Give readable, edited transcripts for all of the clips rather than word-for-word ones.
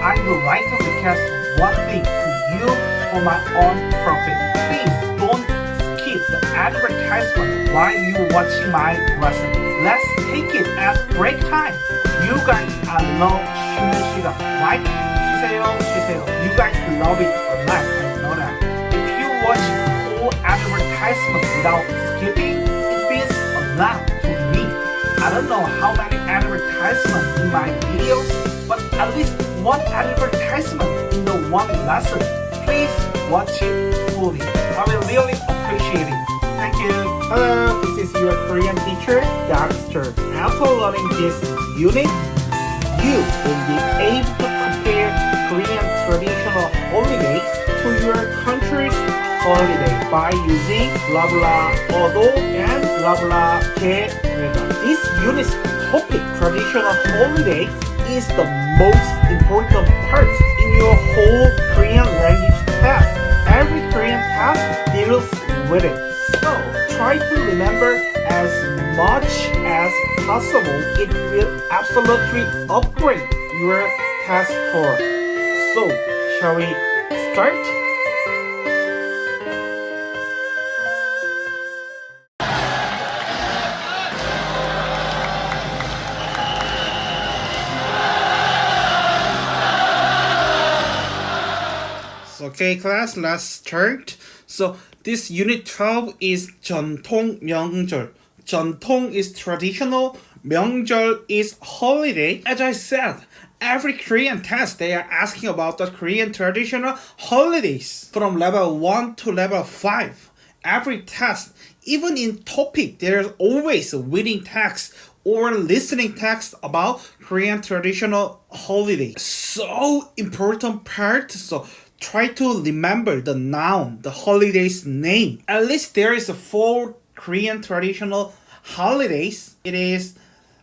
I would like to request one thing to you for my own profit. Please don't skip the advertisement while you watching my lesson. Let's take it as break time. You guys are love 쉬는 시간, right? 쉬세요. You guys love it a lot. I know that. If you watch whole advertisement without skipping, it means a lot to me. I don't know how many advertisements in my videos, but at least one advertisement in the one lesson. Please watch it fully. I will really appreciate it. Thank you. Hello, this is your Korean teacher, Dr. After learning this unit, you will be able to compare Korean traditional holidays to your country's holiday by using blah blah 어도 and blah blah 계획. This unit's topic, traditional holidays, is the most important part in your whole Korean language test. Every Korean test deals with it. So try to remember as much as possible. It will absolutely upgrade your test score. So, shall we start? Okay, class, let's start. So, this unit 12 is 전통명절. 전통 is traditional, 명절 is holiday. As I said, every Korean test they are asking about the Korean traditional holidays from level 1 to level 5. Every test, even in topic, there's always a reading text or listening text about Korean traditional holidays. So important part. So try to remember the noun, the holiday's name. At least there is 4 Korean traditional holidays. It is,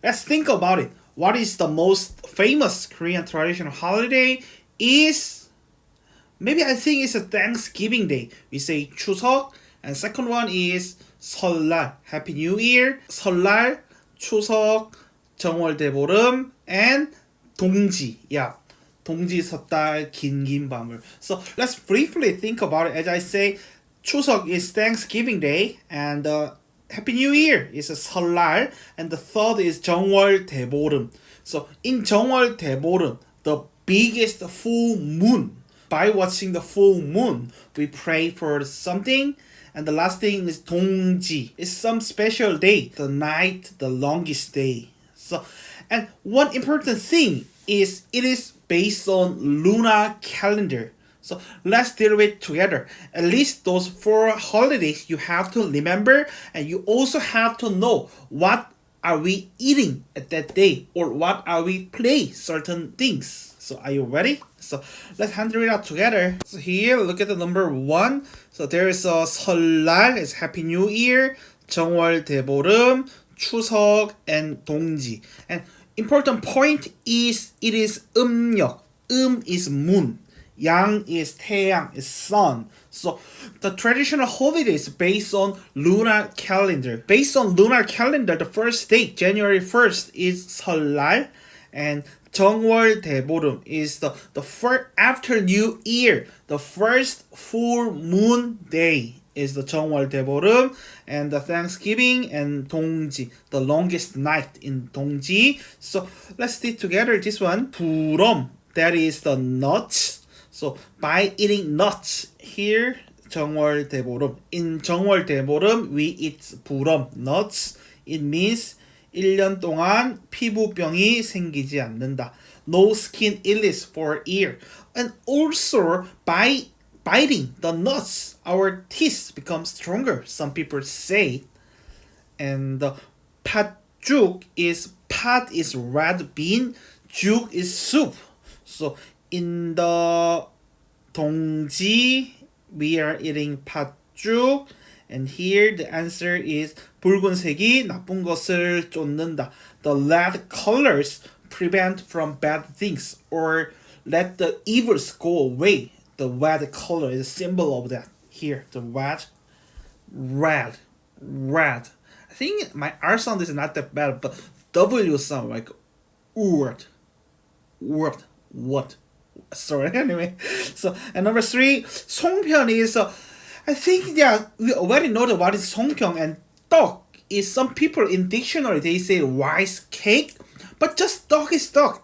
let's think about it. What is the most famous Korean traditional holiday? Is, maybe I think it's a Thanksgiving Day. We say 추석, and second one is 설날, Happy New Year. 설날, 추석, 정월대보름, and 동지. Yeah. 동지 섣달 긴 밤을. So let's briefly think about it. As I say, 추석 is Thanksgiving Day, and Happy New Year is 설날, and the third is 정월대보름. So in 정월대보름, the biggest full moon. By watching the full moon, we pray for something. And the last thing is 동지. It's some special day, the night, the longest day. So, and one important thing is it is based on lunar calendar. So let's deal with it together. At least those 4 holidays you have to remember, and you also have to know what are we eating at that day, or what are we play certain things. So are you ready? So let's handle it out together. So here, look at the number 1. So there is a 설날, it's Happy New Year, 정월대보름, 추석, and 동지. And important point is it is 음력. Is moon. Yang is 태양, is sun. So the traditional holidays based on lunar calendar. Based on lunar calendar, the first date, January 1st, is 설날, and 정월대보름 is the first after New Year. The first full moon day is the 정월대보름, and the Thanksgiving and 동지, the longest night in 동지. So let's see together this one. 부럼, that is the nuts. So by eating nuts here, 정월대보름. In 정월대보름, we eat 부럼, nuts. It means 1년 동안 피부병이 생기지 않는다. No skin illness for a year. And also by biting the nuts, our teeth become stronger. Some people say. And 팥죽 is, 팥 is red bean, 죽 is soup. So in the 동지, we are eating 팥죽. And here the answer is 붉은색이 나쁜 것을 쫓는다. The red colors prevent from bad things or let the evils go away. The red color is a symbol of that. Here, the red. I think my R sound is not that bad, but W sound like word. What? Sorry, anyway. So, and number 3, 송편 is, I think, yeah, we already know what is 송편, and 떡 is, some people in dictionary, they say rice cake, but just 떡 is 떡.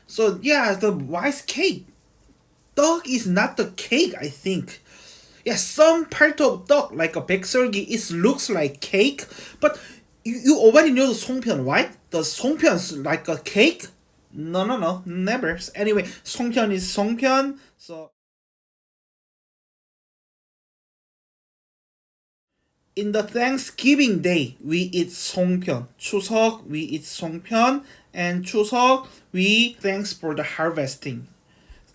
So, yeah, the rice cake. 떡 is not the cake, I think. Yeah, some part of 떡, like a 백설기, it looks like cake, but you already know the 송편, right? The 송편 is like a cake? No, never. Anyway, 송편 is 송편, so in the Thanksgiving day, we eat 송편. 추석, we eat 송편, and 추석, we thanks for the harvesting.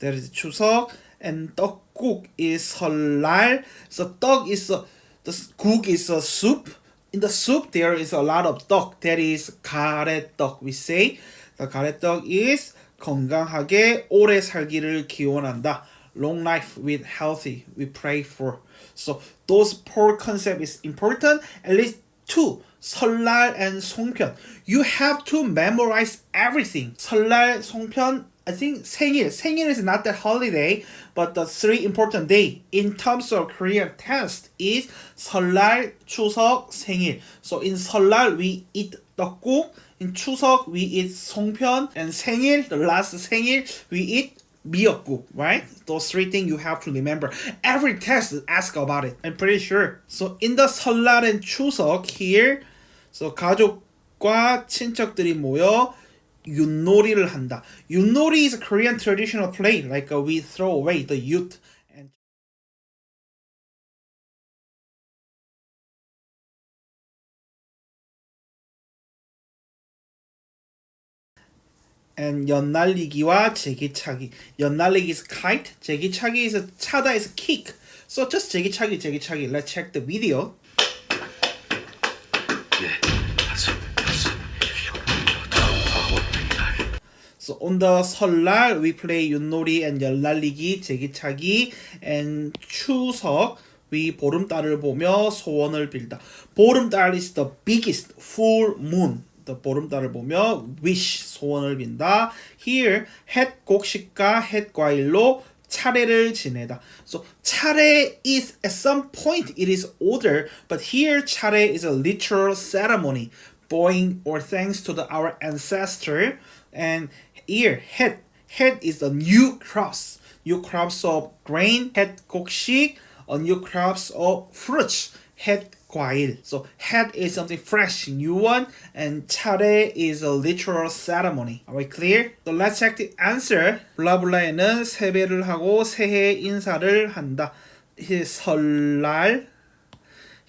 That is 추석, and 떡국 is 설날. So 떡 is the 국 is a soup. In the soup, there is a lot of 떡. That is 가래떡. We say the 가래떡 is 건강하게 오래 살기를 기원한다. Long life with healthy. We pray for. So those four concepts is important. At least 2. 설날 and 송편. You have to memorize everything. 설날, 송편. I think 생일. 생일 is not that holiday, but the 3 important day in terms of Korean test is 설날, 추석, 생일. So in 설날 we eat 떡국, in 추석 we eat 송편, and 생일, the last 생일, we eat 미역국, right? Those 3 things you have to remember. Every test ask about it, I'm pretty sure. So in the 설날 and 추석 here, so 가족과 친척들이 모여 윷놀이를 한다. 윷놀이 is a Korean traditional play, like we throw away the youth. And 연날리기와 제기차기. 연날리기 is kite, 제기차기 is 차다 is kick. So just 제기차기. Let's check the video. So on the 설날 we play 윷놀이 and 연날리기, 제기차기, and 추석 we 보름달을 보며 소원을 빌다. 보름달 is the biggest full moon. The 보름달을 보며 wish 소원을 빈다. Here 햇 곡식과 햇 과일로 차례를 지내다. So 차례 is at some point it is order, but here 차례 is a literal ceremony, bowing or thanks to our ancestor. And here 햇 is the new crops of grain. 햇 곡식, a new crops of fruits. 햇 과일. So 햇 is something fresh, new one, and 차례 is a literal ceremony. Are we clear? So let's check the answer. 블라블라에는 세배를 하고 새해 인사를 한다. Here 설날.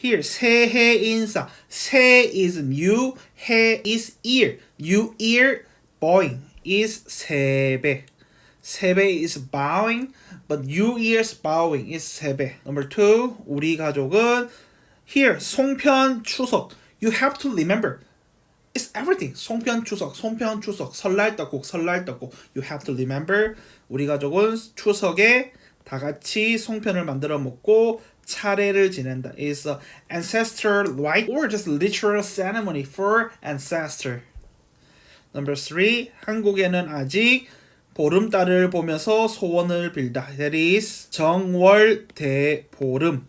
Here 새해 인사. 새 is new, 해 is year. New year bowing is 세배. 세배 is bowing, but New Year's bowing is 세배. Number 2, 우리 가족은 here 송편 추석. You have to remember it's everything. 송편 추석, 설날 떡국. You have to remember. 우리 가족은 추석에 다 같이 송편을 만들어 먹고 차례를 지낸다. Is a ancestral rite or just literal ceremony for ancestor. Number 3, 한국에는 아직 보름달을 보면서 소원을 빌다. That is 정월대보름.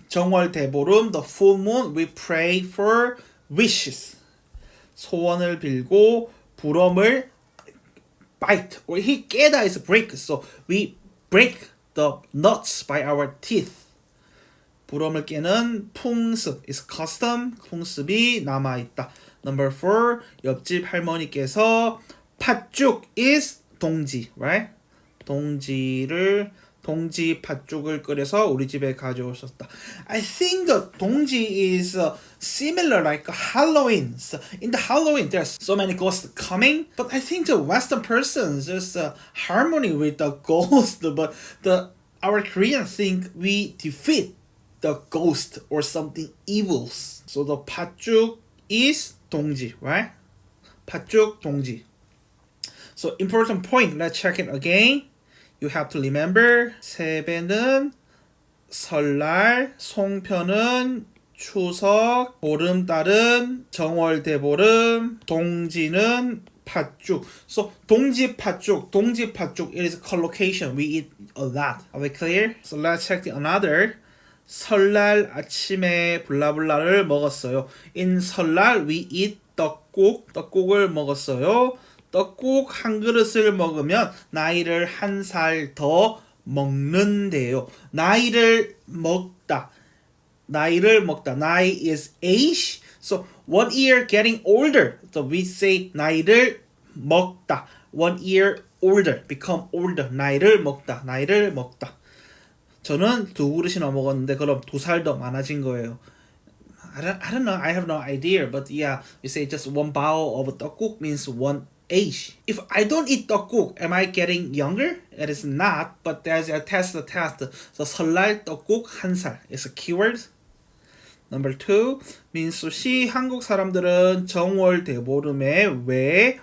정월대보름, the full moon, we pray for wishes. 소원을 빌고 부럼을 bite, or he 깨다 is break. So we break the nuts by our teeth. 부럼을 깨는 풍습 is custom. 풍습이 남아있다. Number 4, 옆집 할머니께서 팥죽 is 동지, right? 동지 팥죽을 끓여서 우리 집에 가져오셨다. I think the 동지 is similar like Halloween. So in the Halloween, there's so many ghosts coming, but I think the Western persons just harmony with the ghost, but our Koreans think we defeat the ghost or something evils. So the 팥죽 is 동지, right? 팥죽 동지. So important point, let's check it again. You have to remember 세배는 설날, 송편은 추석, 보름달은 정월대보름, 동지는 팥죽. So 동지 팥죽, it is collocation. We eat a lot. Are we clear? So let's check the another. 설날 아침에 블라블라를 먹었어요. In 설날 we eat 떡국을 먹었어요. 떡국 한 그릇을 먹으면 나이를 한 살 더 먹는데요. 나이를 먹다. 나이 is age. So 1 year getting older. So we say 나이를 먹다. 1 year older. Become older. 나이를 먹다. 저는 2그릇이나 먹었는데 그럼 2살 더 많아진 거예요. I don't know. I have no idea. But yeah, we say just 1 bowl of 떡국 means 1 age. If I don't eat 떡국, am I getting younger? It is not. But there's a test. So 설날 떡국 1살 is a keyword. Number 2, 민수 씨, 한국 사람들은 정월 대보름에 왜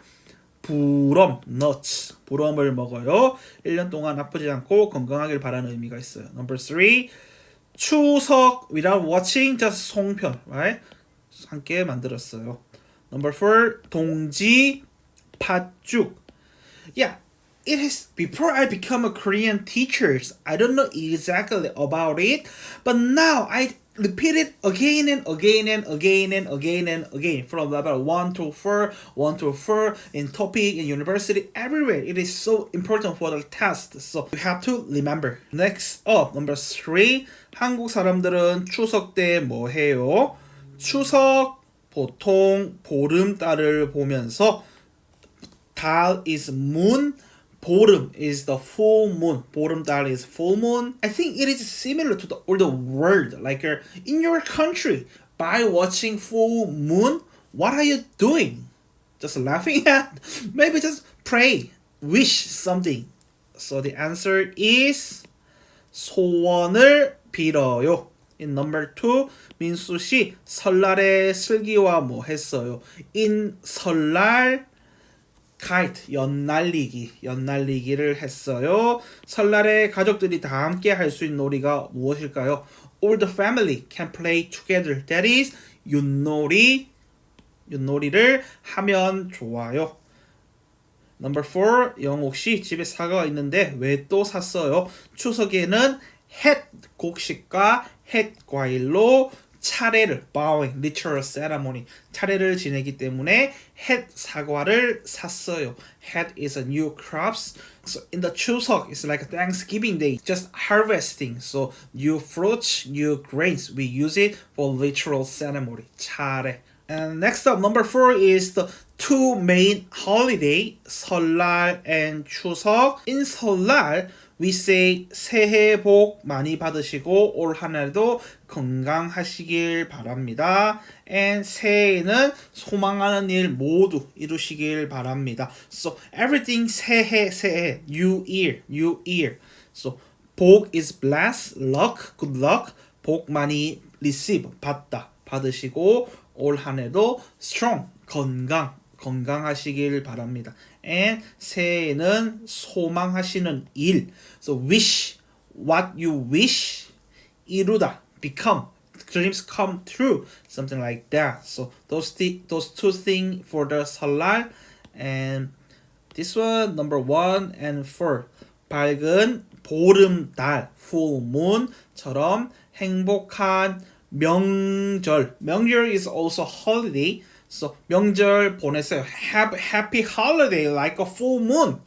부럼을 먹어요. 1년 동안 아프지 않고 건강하길 바라는 의미가 있어요. Number 3, 추석 without watching, just 송편, right? 함께 만들었어요. Number 4, 동지 팥죽. Yeah, it is before I become a Korean teacher. I don't know exactly about it, but now I repeat it again and again from level 1 to 4 in topic, in university, everywhere. It is so important for the test, so you have to remember. Next up, number 3, 한국 사람들은 추석 때 뭐 해요? 추석 보통 보름달을 보면서, 달 is moon, 보름 is the full moon. 보름달 is full moon. I think it is similar to the older word. Like in your country, by watching full moon, what are you doing? Just laughing at? Maybe just pray, wish something. So the answer is 소원을 빌어요. In number 2, 민수 씨 설날에 슬기와 뭐 했어요? In 설날 kite, 연날리기를 했어요. 설날에 가족들이 다 함께 할 수 있는 놀이가 무엇일까요? All the family can play together. That is 윷놀이를 하면 좋아요. Number 4, 영옥 씨 집에 사과가 있는데 왜 또 샀어요? 추석에는 햇 곡식과 햇 과일로 차례를, bowing, ritual ceremony, 차례를 지내기 때문에 햇 사과를 샀어요. 햇 is a new crops. So in the 추석, it's like a Thanksgiving day, just harvesting. So new fruits, new grains, we use it for ritual ceremony, 차례. And next up, number 4 is the two main holiday, 설날 and 추석. In 설날, we say 새해 복 많이 받으시고 올 한 해도 건강하시길 바랍니다. And 새해에는 소망하는 일 모두 이루시길 바랍니다. So everything 새해, new year. So 복 is bless, luck, good luck. 복 많이 receive, 받으시고 올 한 해도 strong, 건강하시길 바랍니다. And 새해에는 소망하시는 일. So wish, what you wish, 이루다, become, dreams come true, something like that. So those two things for the 설날. And this one, number 1 and 4. 밝은 보름달, full moon처럼 행복한 명절. 명절 is also holiday. So 명절 보내세요. Happy holiday like a full moon.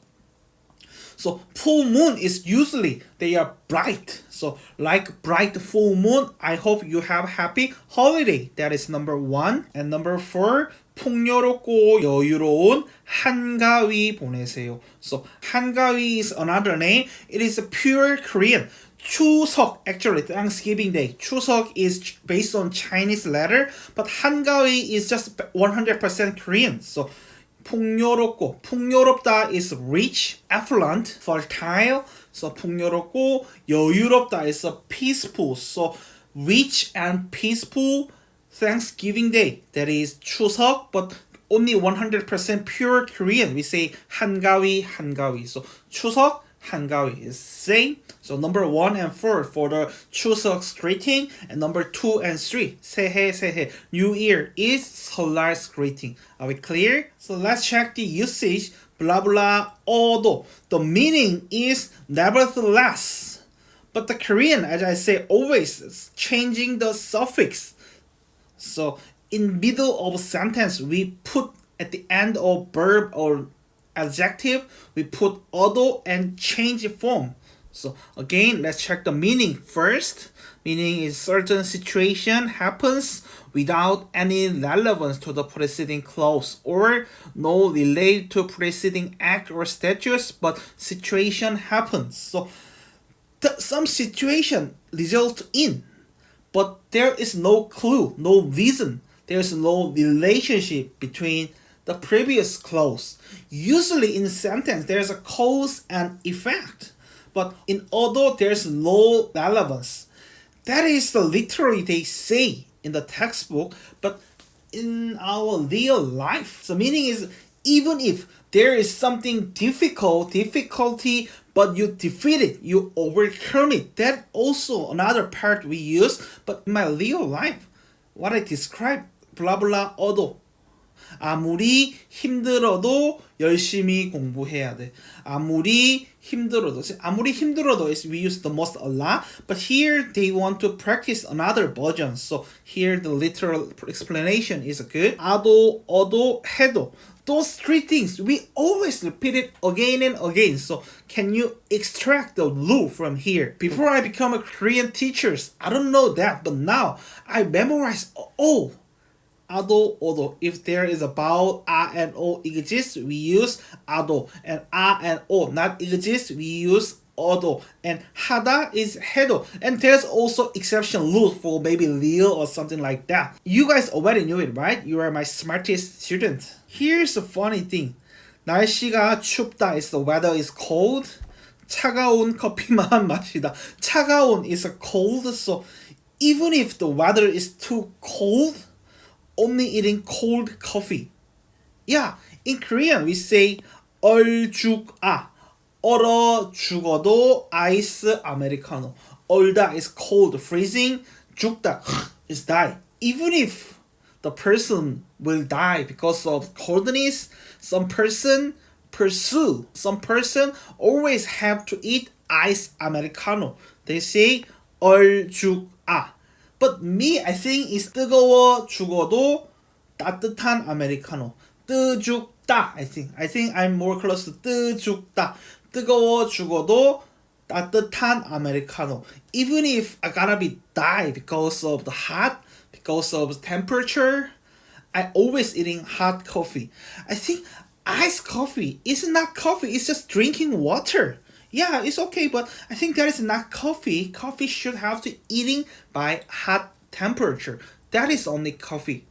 So full moon is usually they are bright. So like bright full moon, I hope you have happy holiday. That is number 1. And number 4, 풍요롭고 여유로운 한가위 보내세요. So 한가위 is another name. It is a pure Korean. 추석, actually Thanksgiving Day. 추석 is based on Chinese letter, but 한가위 is just 100% Korean. So 풍요롭다 is rich, affluent, fertile. So 풍요롭고 여유롭다 is peaceful. So rich and peaceful Thanksgiving Day. That is 추석, but only 100% pure Korean. We say 한가위. So 추석 한가위 is same. So number 1 and 4 for the 추석 greeting, and number 2 and 3 새해 New Year is 설날 greeting. Are we clear? So let's check the usage. Blah blah although. The meaning is nevertheless. But the Korean, as I say, always is changing the suffix. So in middle of a sentence, we put at the end of verb or adjective, we put although and change the form. So again, let's check the meaning first. Meaning is certain situation happens without any relevance to the preceding clause or no relate to preceding act or status, but situation happens. So some situation result in, but there is no clue, no reason. There's no relationship between the previous clause. Usually in a sentence, there's a cause and effect. But in although there's no relevance. That is the literally they say in the textbook, but in our real life. So meaning is even if there is something difficulty, but you defeat it, you overcome it. That also another part we use, but in my real life, what I describe, blah blah although. 아무리 힘들어도 열심히 공부해야 돼. 아무리 힘들어도 is we use the most a lot, but here they want to practice another version. So here the literal explanation is good. 아도, 어도, 해도. Those three things we always repeat it again and again. So can you extract the rule from here? Before I become a Korean teacher, I don't know that, but now I memorize all. 아도, 어도. If there is about 아 and 오 exists, we use 아도. And 아 and 오 not exist, we use 어도. And 하다 is 해도. And there's also exception rules for maybe real or something like that. You guys already knew it, right? You are my smartest student. Here's a funny thing. 날씨가 춥다 is the weather is cold. 차가운 커피만 마시다. 차가운 is a cold, so even if the weather is too cold, only eating cold coffee. Yeah, in Korean we say 얼죽아. 얼어 죽어도 아이스 아메리카노. 얼다 is cold, freezing. 죽다 is die. Even if the person will die because of coldness, some person always have to eat ice americano. They say 얼죽아. But me, I think is 뜨거워 죽어도 따뜻한 아메리카노. 뜨죽다, I think I'm more close to 뜨죽다. 뜨거워 죽어도 따뜻한 아메리카노. Even if I gotta be die because of the hot, because of temperature, I always eating hot coffee. I think iced coffee is not coffee, it's just drinking water. Yeah, it's okay, but I think that is not coffee. Coffee should have to eating by hot temperature. That is only coffee.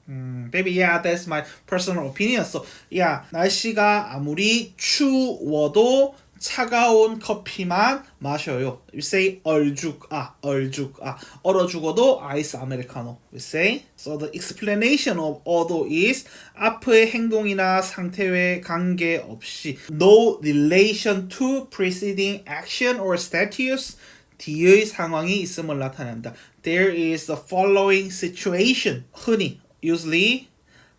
Maybe yeah, that's my personal opinion. So yeah, 날씨가 아무리 추워도 차가운 커피만 마셔요. We say 얼죽아. 얼어 죽어도 아이스 아메리카노. We say. So the explanation of although is 앞의 행동이나 상태에 관계없이 no relation to preceding action or status 뒤의 상황이 있음을 나타낸다. There is the following situation. 흔히 usually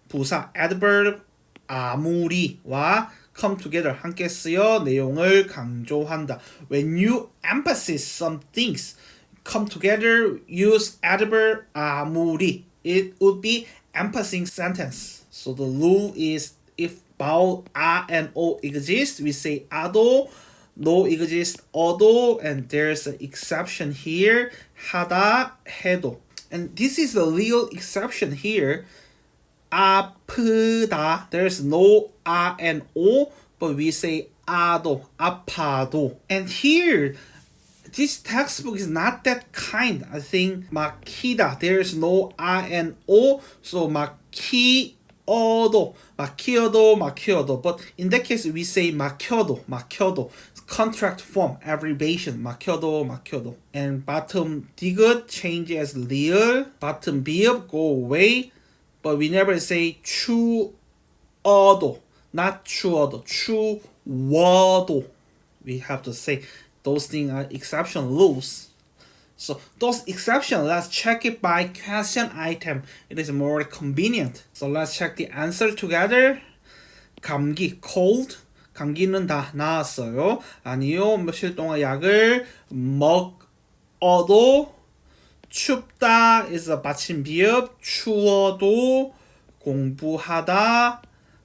부사 adverb 아무리와 come together 함께 쓰여 내용을 강조한다. When you emphasize some things, come together, use adverb 아무리. It would be emphasizing sentence. So the rule is if vowel a and o exist, we say 아도. No exist 어도, and there's an exception here. 하다, 해도. And this is the real exception here. 아프다. There's no a and o, but we say 아도, 아파도. And here, this textbook is not that kind. I think 막히다. There's no a and o, so 막히어도, 막히어도. But in that case, we say 막혀도. Contract form, abbreviation, 막혀도. And bottom 디귿 change as real. Bottom 비읍 go away. But we never say 추워도, not 추워도, 추워도. we have to say those things are exception rules. So those exceptions, let's check it by question item. It is more convenient. So let's check the answer together. 감기, cold. 감기는 다 나았어요. 아니요, 며칠 동안 약을 먹어도 춥다 is a 받침 비읍. 추워도 공부하다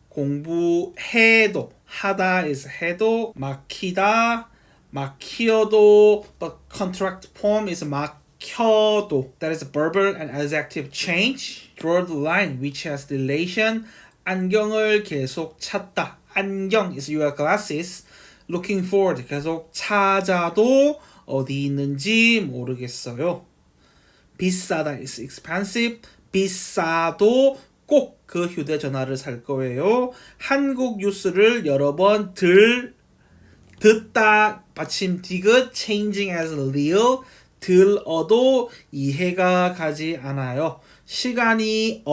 공부해도 하다 is 해도 막히다 막히어도 but contract form is 막혀도. That is a verbal and adjective change. Draw the line which has relation. 안경을 계속 찾다. 안경 is your glasses. Looking forward 계속 찾아도 어디 있는지 모르겠어요. 비싸다 is expensive. 비싸도 꼭 그 휴대전화를 살 거예요. 한국 뉴스를 여러 번 듣다 받침 디귿 changing as real. 들어도 이해가 가지 않아요. 시간이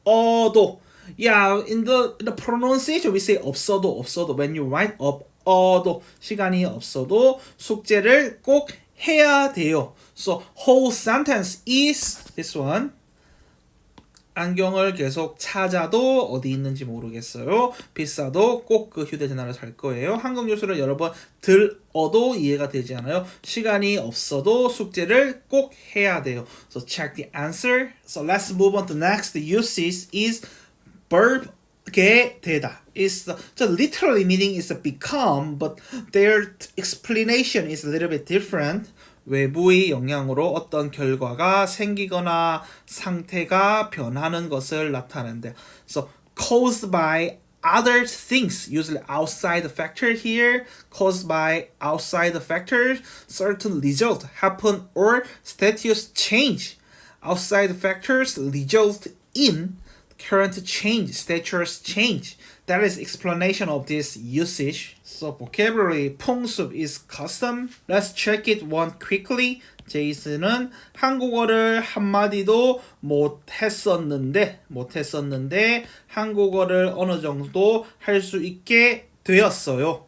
없어도. Yeah, in the pronunciation we say 없어도. When you write 없어도 시간이 없어도 숙제를 꼭 해야 돼요. So whole sentence is this one. 안경을 계속 찾아도 어디 있는지 모르겠어요. 비싸도 꼭 그 휴대전화를 살 거예요. 한국 뉴스를 여러 번 들어도 이해가 되지 않아요. 시간이 없어도 숙제를 꼭 해야 돼요. So check the answer. So let's move on to next. The usage is verb 게 되다. Is the literally meaning is become, but their explanation is a little bit different. 외부의 영향으로 어떤 결과가 생기거나 상태가 변하는 것을 나타낸다. So caused by other things, usually outside the factor here, caused by outside the factors, certain result happen or status change. Outside factors result in current change, status change. That is explanation of this usage. So vocabulary, 풍습 is custom. Let's check it one quickly. 제이슨은 한국어를 한마디도 못했었는데 한국어를 어느 정도 할 수 있게 됐어요.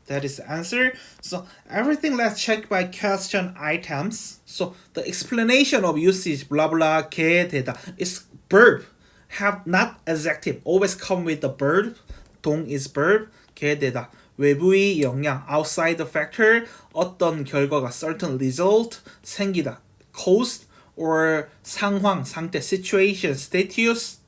That is the answer. So everything let's check by question items. So the explanation of usage blah blah 게 되다 is verb. Have not adjective. Always come with the verb. 동 is verb. 게 되다. 외부의 영향. Outside the factor. 어떤 결과가 certain result. 생기다. Caused or 상황, 상태, situation, status.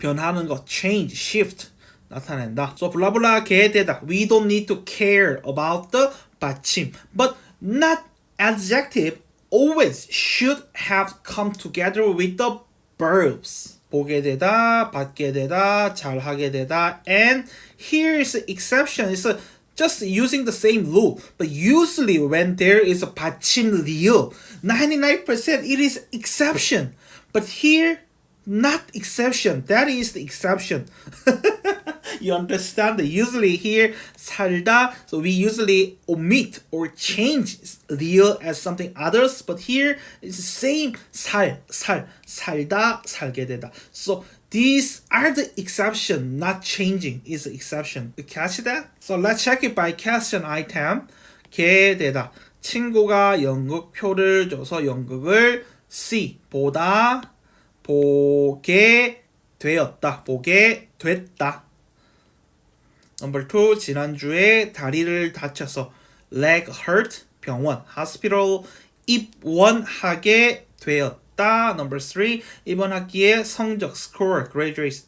변하는 것. Change, shift. 나타낸다. So blah blah 게 되다. We don't need to care about the 받침. But not adjective always should have come together with the verbs. 보게 되다, 받게 되다, 잘하게 되다. And here is the exception. It's just using the same rule. But usually when there is a 받침 real, 99% it is exception. But here, not exception. That is the exception. You understand? Usually here, 살다, so we usually omit or change real as something others. But here, it's the same 살다, 살게 되다. So these are the exception, not changing is the exception. You catch that? So let's check it by question item. 게 되다. 친구가 연극표를 줘서 연극을 see, 보다, 보게 되었다. 보게 됐다. Number 2, 지난주에 다리를 다쳐서 leg hurt, 병원, hospital, 입원하게 되었다. Number 3, 이번 학기에 성적, score, graduate,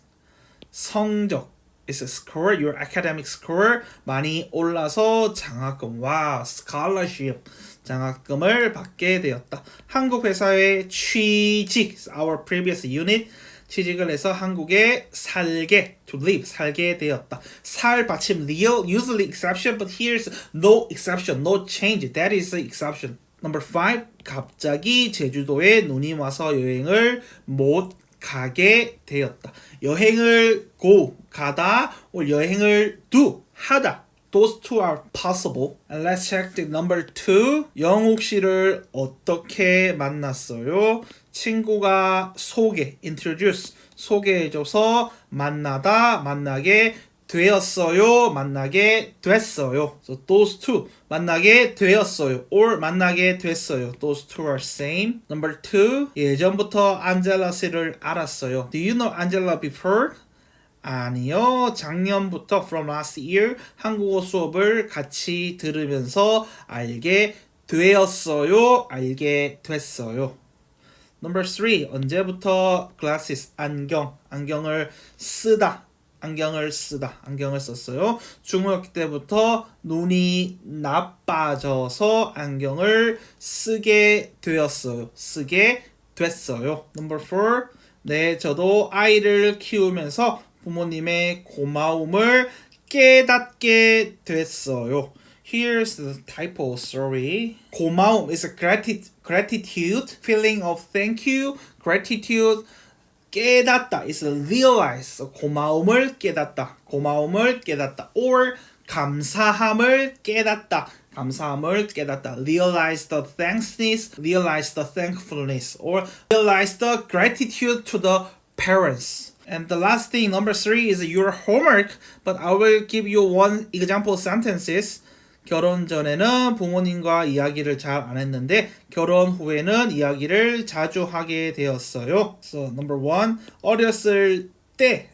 성적 is a score, your academic score 많이 올라서 장학금, wow, scholarship, 장학금을 받게 되었다. 한국 회사에 취직, our previous unit, 취직을 해서 한국에 살게, to live, 살게 되었다. 살 받침 real, usually exception, but here's no exception, no change. That is the exception. Number 5, 갑자기 제주도에 눈이 와서 여행을 못 가게 되었다. 여행을 go, 가다, or 여행을 do, 하다. Those two are possible. And let's check the number 2. 영욱 씨를 어떻게 만났어요? 친구가 소개, introduce, 소개해줘서 만나다, 만나게 되었어요. 만나게 됐어요. So those two 만나게 되었어요. or 만나게 됐어요. Those two are same. Number 2. 예전부터 안젤라 씨를 알았어요. Do you know Angela before? 아니요. 작년부터 from last year 한국어 수업을 같이 들으면서 알게 되었어요. 알게 됐어요. Number 3. 언제부터 glasses 안경을 쓰다. 안경을 썼어요. 중학교 때부터 눈이 나빠져서 안경을 쓰게 되었어요. 쓰게 됐어요. Number 4. 네, 저도 아이를 키우면서 부모님의 고마움을 깨닫게 됐어요. Here's the typo, sorry. 고마움 is a gratitude, feeling of thank you, gratitude. 깨닫다 is realize. 고마움을 깨닫다. or 감사함을 깨닫다. realize the thankness, realize the thankfulness, or realize the gratitude to the parents. And the last thing, number 3, is your homework, but I will give you one example sentences. 결혼 전에는 부모님과 이야기를 잘 안 했는데 결혼 후에는 이야기를 자주 하게 되었어요. So number 1, 어렸을 때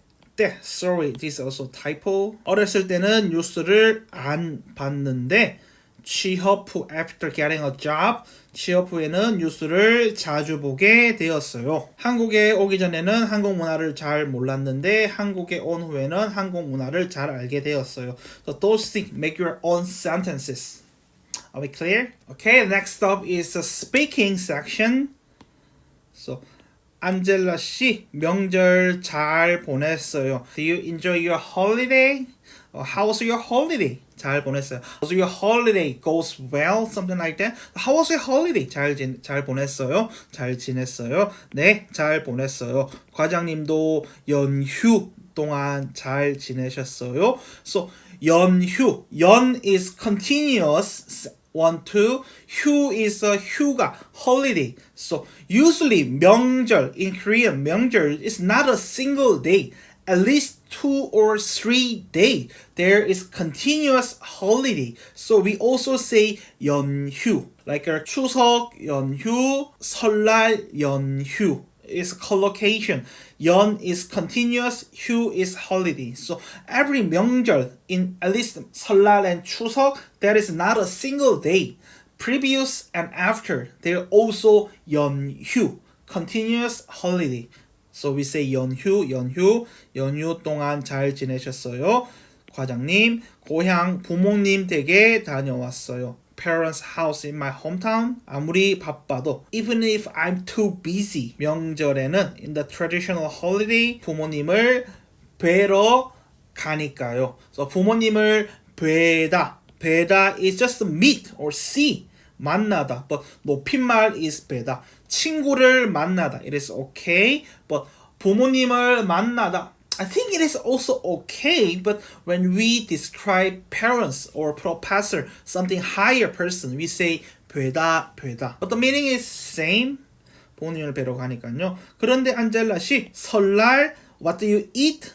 sorry, this is also typo. 어렸을 때는 뉴스를 안 봤는데 취업 후 after getting a job, 취업 후에는 뉴스를 자주 보게 되었어요. 한국에 오기 전에는 한국 문화를 잘 몰랐는데 한국에 온 후에는 한국 문화를 잘 알게 되었어요. So those things make your own sentences. Are we clear? Okay, next up is the speaking section. So 안젤라 씨, 명절 잘 보냈어요. Do you enjoy your holiday? How was your holiday? 잘 보냈어요. Was your holiday goes well? Something like that. How was your holiday? 잘 보냈어요. 잘 지냈어요. 네, 잘 보냈어요. 과장님도 연휴 동안 잘 지내셨어요. So 연휴, 연 is continuous. 1, 2. 휴 is a 휴가, holiday. So usually 명절 in Korean, 명절 is not a single day. At least 2 or 3 days. There is continuous holiday. So we also say 연휴. Like our 추석 연휴, 설날 연휴. Is collocation. 연 is continuous, 휴 is holiday. So every 명절 in at least 설날 and 추석, there is not a single day. Previous and after, there also 연휴, continuous holiday. So we say 연휴 동안 잘 지내셨어요. 과장님, 고향 부모님 댁에 다녀왔어요. Parents' house in my hometown. 아무리 바빠도 even if I'm too busy. 명절에는 in the traditional holiday 부모님을 뵈러 가니까요. So 부모님을 뵈다 is just meet or see. 만나다. But 높임말 is 뵈다. 친구를 만나다. It is okay. But 부모님을 만나다. I think it is also okay, but when we describe parents or professor, something higher person, we say 뵈다. But the meaning is same. 부모님을 뵈러 가니까요. 그런데 안젤라 씨, 설날 what do you eat?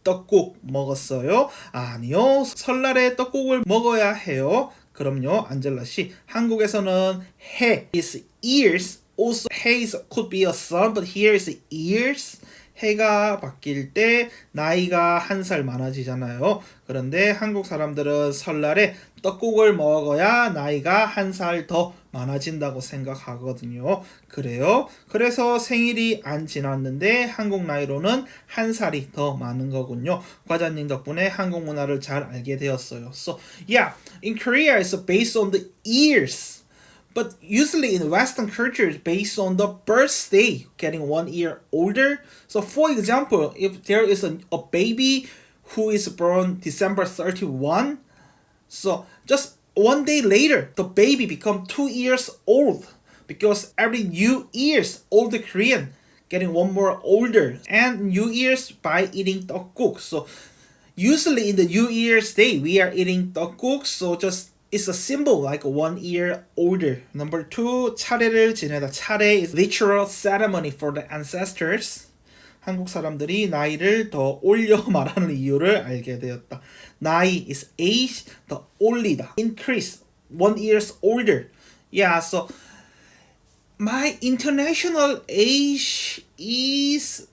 떡국 먹었어요? 아니요. 설날에 떡국을 먹어야 해요. 그럼요. 안젤라 씨, 한국에서는 해 is ears. Also 해 could be a sun, but here is ears. 해가 바뀔 때 나이가 1살 많아지잖아요. 그런데 한국 사람들은 설날에 떡국을 먹어야 나이가 1살 더 많아진다고 생각하거든요. 그래요? 그래서 생일이 안 지났는데 한국 나이로는 1살이 더 많은 거군요. 과장님 덕분에 한국 문화를 잘 알게 되었어요. So yeah, in Korea it's based on the years. But usually in Western culture, it's based on the birthday, getting 1 year older. So for example, if there is a baby who is born December 31, so just 1 day later, the baby become 2 years old. Because every New Year's, older Korean getting 1 more older. And New Year's by eating 떡국. So usually in the New Year's day, we are eating 떡국. So just it's a symbol like 1 year older. Number 2, 차례를 지내다. 차례 is literal ceremony for the ancestors. 한국 사람들이 나이를 더 올려 말하는 이유를 알게 되었다. 나이 is age, 더 올리다. increase, 1 years older. Yeah, so my international age is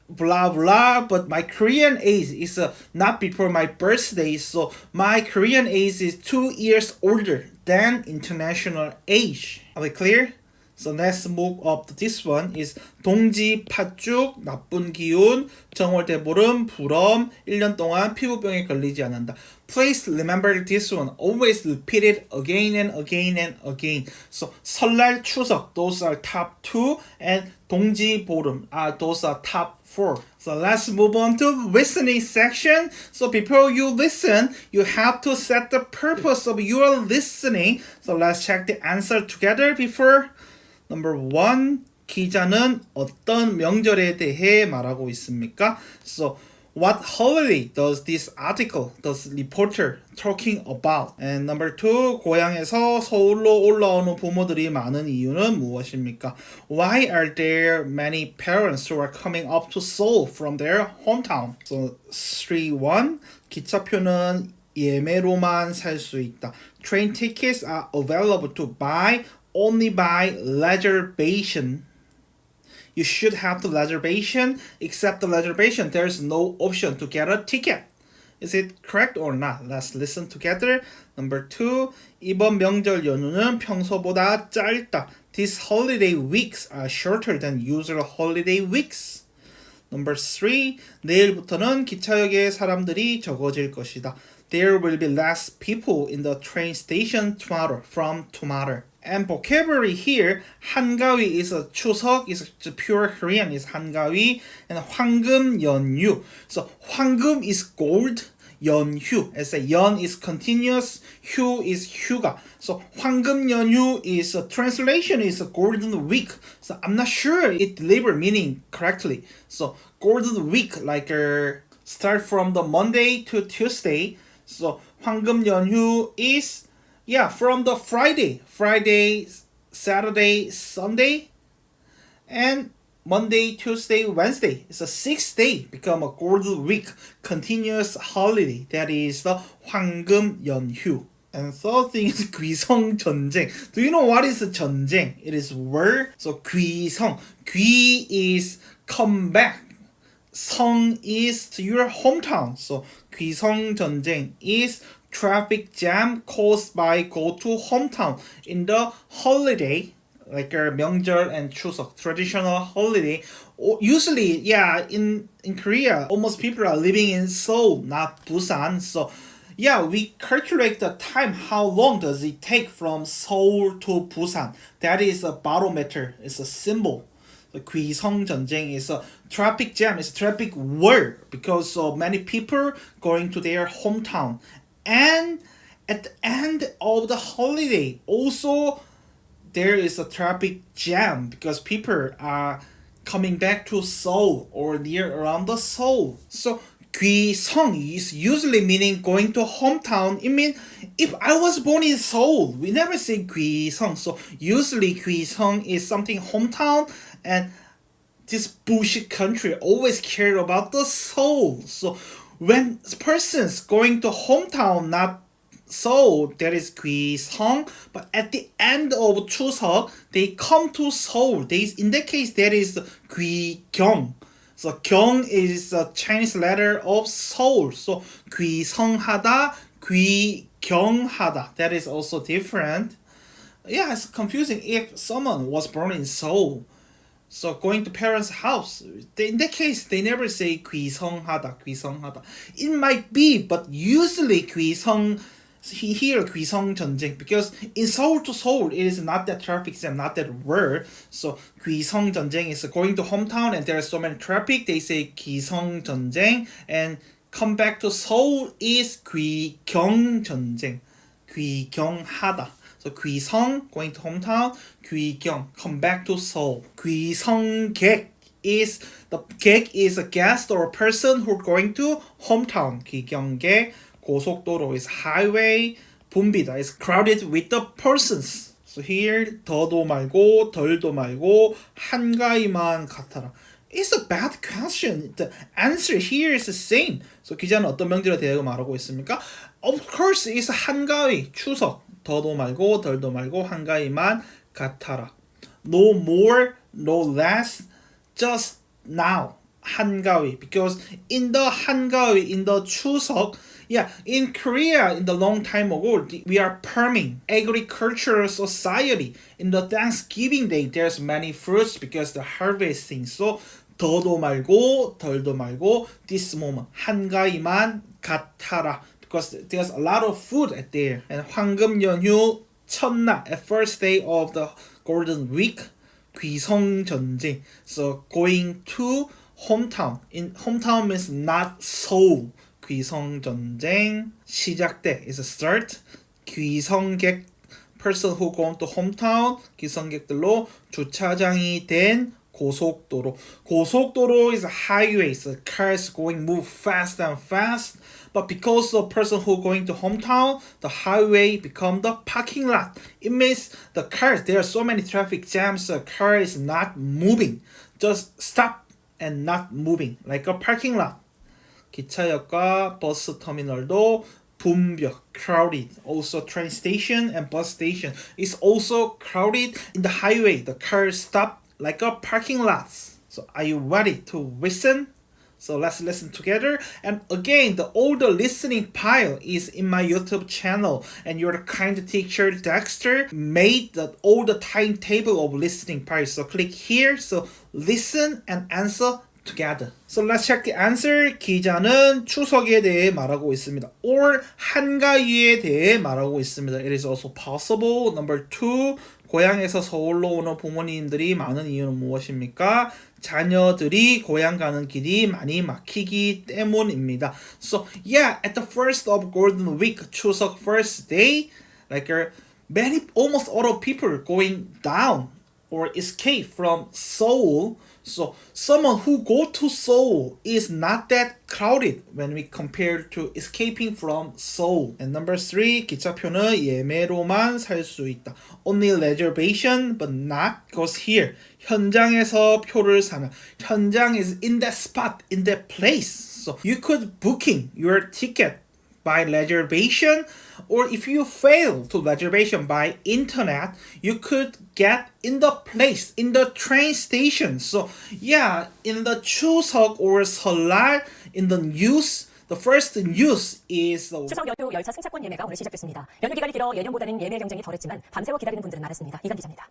blah blah, but my Korean age is not before my birthday, so my Korean age is 2 years older than international age. Are we clear? So let's move up to this one is 동지, 팥죽, 나쁜 기운, 정월대보름, 불엄, 1년 동안 피부병에 걸리지 않는다. Please remember this one. Always repeat it again and again and again. So 설날, 추석, those are top 2, and 동지, 보름, those are top 4. So let's move on to listening section. So before you listen, you have to set the purpose of your listening. So let's check the answer together before. Number 1, 기자는 어떤 명절에 대해 말하고 있습니까? So, what holiday does this article, does reporter talking about? And number 2, 고향에서 서울로 올라오는 부모들이 많은 이유는 무엇입니까? Why are there many parents who are coming up to Seoul from their hometown? So, 3-1, 기차표는 예매로만 살 수 있다. Train tickets are available to buy only by reservation. You should have the reservation. Except the reservation, there is no option to get a ticket. Is it correct or not? Let's listen together. Number 2, 이번 명절 연휴는 평소보다 짧다. These holiday weeks are shorter than usual holiday weeks. Number 3, 내일부터는 기차역에 사람들이 적어질 것이다. There will be less people in the train station tomorrow, from tomorrow. And vocabulary here, 한가위 is a 추석, is a pure Korean is 한가위, and 황금 연휴. So 황금 is gold, 연휴. As a 연 is continuous, 휴 is 휴가. So 황금 연휴 is a translation is a golden week. So I'm not sure it delivered meaning correctly. So golden week like start from the Monday to Tuesday. So 황금 연휴 is from the Friday, Saturday, Sunday, and Monday, Tuesday, Wednesday. It's a 6-day become a golden week, continuous holiday. That is the 황금 연휴. And third thing is 귀성 전쟁. Do you know what is 전쟁? It is war. So 귀성. 귀 is come back. 성 is to your hometown. So 귀성 전쟁 is traffic jam caused by go to hometown in the holiday like 명절 and 추석 traditional holiday. Usually in Korea almost people are living in Seoul, not Busan. So we calculate the time, how long does it take from Seoul to Busan. That is a barometer, it's a symbol. The 귀성 전쟁 is a traffic jam, it's traffic war because so many people going to their hometown. And at the end of the holiday, also there is a traffic jam because people are coming back to Seoul or near around the Seoul. So 귀성 is usually meaning going to hometown. It means if I was born in Seoul, we never say 귀성. So usually 귀성 is something hometown, and this bullshit country always care about the Seoul. So when persons going to hometown, not Seoul, that is 귀성, but at the end of 추석, they come to Seoul. In that case, that is 귀경. So 경 is the Chinese letter of Seoul. So 귀성하다, 귀경하다. That is also different. It's confusing if someone was born in Seoul. So going to parents' house, in that case, they never say 귀성하다. It might be, but usually 귀성, here 귀성 전쟁, because in Seoul to Seoul, it is not that traffic jam, not that word. So 귀성 전쟁 is going to hometown and there is so many traffic, they say 귀성 전쟁, and come back to Seoul is 귀경 전쟁, 귀경하다. So 귀성, going to hometown, 귀경, come back to Seoul. 귀성객 is, the 객 is a guest or a person who are going to hometown. 귀경객, 고속도로 is highway, 붐비다 is crowded with the persons. So here 더도 말고 덜도 말고 한가위만 같아라. It's a bad question. The answer here is the same. So 기자는 어떤 명절에 대해 말하고 있습니까? Of course, it's 한가위, 추석. 더도 말고 덜도 말고 한가위만 같아라. No more, no less, just now. 한가위. Because in the 한가위, in the 추석, yeah, in Korea, in the long time ago, we are perming agricultural society. In the Thanksgiving day, there's many fruits because the harvesting. So 더도 말고 덜도 말고 this moment 한가위만 같아라. Because there's a lot of food at there. And 황금 연휴 첫날, at first day of the golden week, 귀성 전쟁. So going to hometown. In hometown means not Seoul. 귀성 전쟁 시작돼 is a start. 귀성객 person who go to hometown. 귀성객들로 주차장이 된 고속도로. 고속도로 is a highway. So cars move fast and fast. But because the person who going to hometown, the highway become the parking lot. It means the cars, there are so many traffic jams, the car is not moving. Just stop and not moving. Like a parking lot. 기차역과 버스 터미널도 붐벼, crowded. Also train station and bus station is also crowded. In the highway, the cars stop like a parking lot. So are you ready to listen? So let's listen together. And again, the older listening file is in my YouTube channel. And your kind teacher Dexter made the older timetable of listening file. So click here. So listen and answer together. So let's check the answer. 기자는 추석에 대해 말하고 있습니다. Or 한가위에 대해 말하고 있습니다. It is also possible. Number 2. 고향에서 서울로 오는 부모님들이 많은 이유는 무엇입니까? 자녀들이 고향 가는 길이 많이 막히기 때문입니다. So yeah, at the first of Golden Week, 추석 first day, like almost all of people going down or escape from Seoul. So someone who go to Seoul is not that crowded when we compare to escaping from Seoul. And number 3, 기차표는 예매로만 살 수 있다. Only reservation but not goes here. 현장에서 표를 사는. 현장 is in that spot, in that place. So you could booking your ticket by reservation, or if you fail to reservation by internet, you could get in the place, in the train station. So yeah, in the 추석 or 설날, in the news, the first news is the 추석 연휴 열차 승차권 예매가 오늘 시작됐습니다. 연휴 기간이 길어 예년보다는 예매 경쟁이 덜했지만 밤새워 기다리는 분들은 많았습니다. 이강 기자입니다.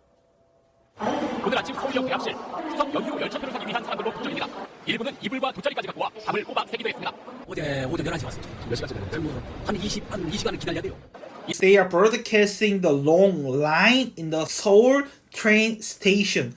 오늘 아침 서울역 대합실 추석 연휴 열차표를 사기 위한 사람들로 북적입니다. 일부는 이불과 돗자리까지 갖고 와 밤을 꼬박 새기도 했습니다. 어제 오전 11시 왔어요. 몇 시간째 됐는데? 한 2시간을 기다려야 돼요. They are broadcasting the long line in the Seoul train station.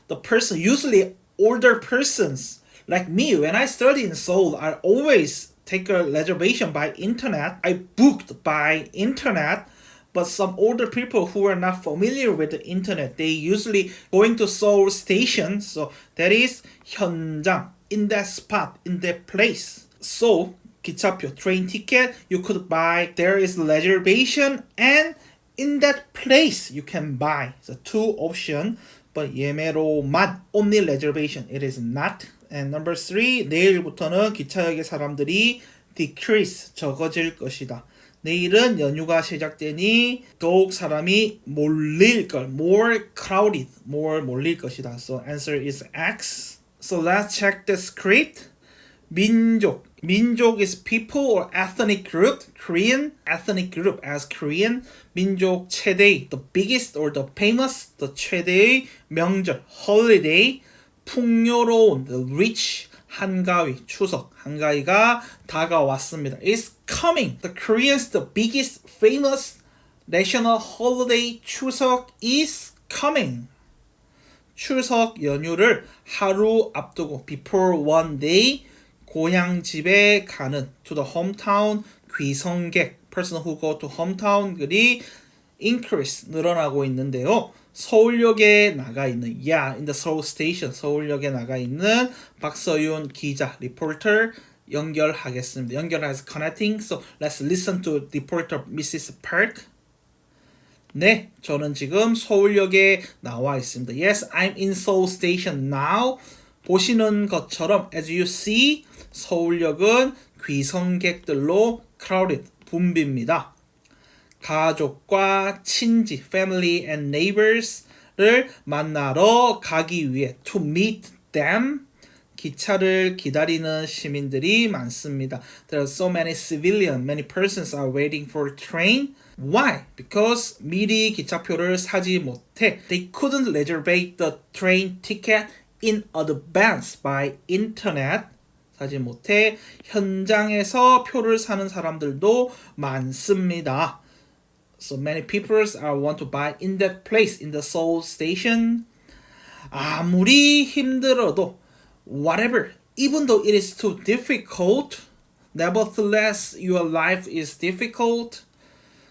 The person, usually older persons like me, when I study in Seoul, I always take a reservation by internet. I booked by internet. But some older people who are not familiar with the internet, they usually going to Seoul station. So that is 현장, in that spot, in that place. So 기차표, train ticket, you could buy. There is reservation, and in that place you can buy. So 2 option. But 예매로만, only reservation. It is not. And number 3, 내일부터는 기차역의 사람들이 decrease, 적어질 것이다. 내일은 연휴가 시작되니 더욱 사람이 몰릴 걸, more crowded, more 몰릴 것이다. So answer is X. So let's check the script. 민족. 민족 is people or ethnic group. Korean, ethnic group as Korean. 민족 최대, the biggest or the famous, the 최대의 명절, holiday. 풍요로운, the rich. 한가위, 추석, 한가위가 다가왔습니다. It's coming. The Koreans, the biggest famous national holiday 추석 is coming. 추석 연휴를 하루 앞두고 before one day 고향 집에 가는 to the hometown 귀성객 person who go to hometown들이 increase 늘어나고 있는데요. 서울역에 나가 있는 in the Seoul station 서울역에 나가 있는 박서윤 기자 reporter 연결하겠습니다. 연결해서 connecting. So let's listen to reporter Mrs. Park. 네, 저는 지금 서울역에 나와 있습니다. Yes, I'm in Seoul station now. 보시는 것처럼 as you see 서울역은 귀성객들로 crowded 붐빕니다. 가족과 친지 family and neighbors를 만나러 가기 위해 to meet them 기차를 기다리는 시민들이 많습니다. There are so many civilians, many persons are waiting for a train. Why? Because 미리 기차표를 사지 못해. They couldn't reserve the train ticket in advance by internet. 사지 못해 현장에서 표를 사는 사람들도 많습니다. So many people are want to buy in that place in the Seoul station. 아무리 힘들어도 whatever, even though it is too difficult, nevertheless your life is difficult.